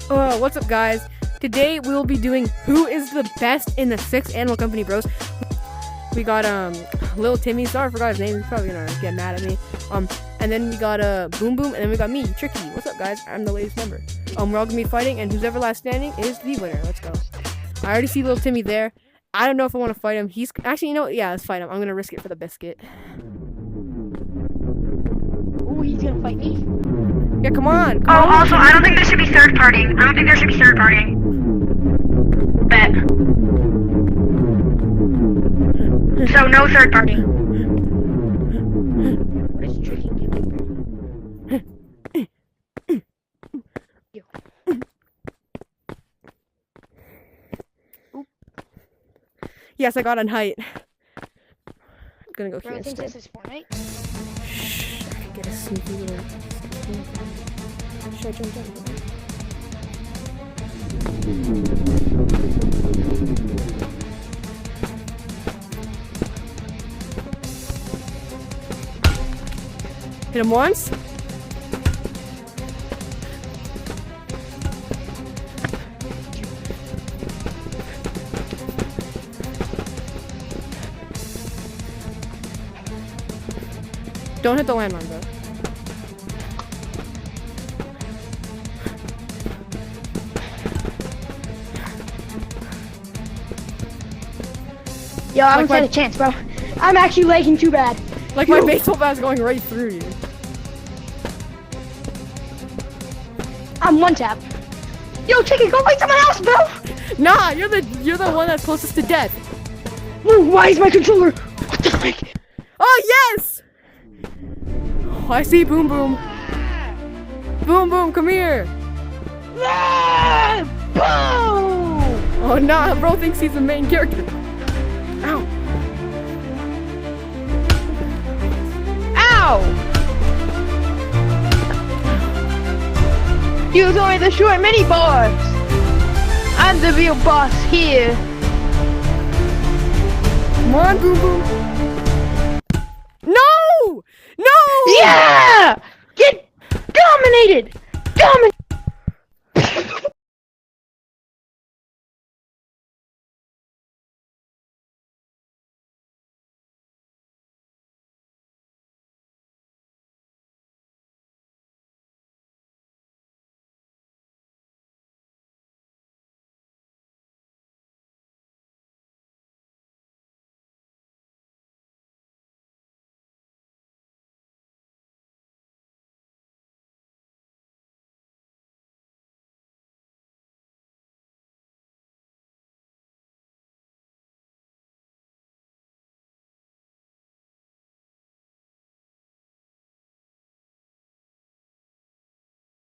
What's up, guys? Today we will be doing who is the best in the 6 Animal Company Bros. We got little Timmy. Sorry, I forgot his name. He's probably gonna get mad at me. And then we got Boom Boom, and then we got me, Tricky. What's up, guys? I'm the latest member. We're all gonna be fighting, and who's ever last standing is the winner. Let's go. I already see little Timmy there. I don't know if I want to fight him. He's actually, you know what? Yeah, let's fight him. I'm gonna risk it for the biscuit. Ooh, he's gonna fight me. Yeah, come on. Oh, also, I don't think there should be third partying. I don't think there should be third partying. Bet. So, no third party. What is Tricky doing? Yes, I got on height. I'm gonna go Bro, here I think instead. this is Fortnite. Shh, I can get a sneaky little... Should I jump down? Hit him once. Don't hit the landmine, bro. Yo, I don't Like stand a chance, bro. I'm actually lagging too bad. Like my baseball bat's going right through you. I'm one tap. Yo, Tricky, go fight someone else, bro. Nah, you're the one that's closest to death. Ooh, why is my controller? What the frick? Oh yes! Oh, I see Boom Boom. Boom Boom, come here. Ah, boom! Oh nah, bro thinks he's the main character. Ow. Ow! He was only the short mini boss. I'm the real boss here. Come on, Boom Boom. No! No! Yeah! Get dominated! Dominated!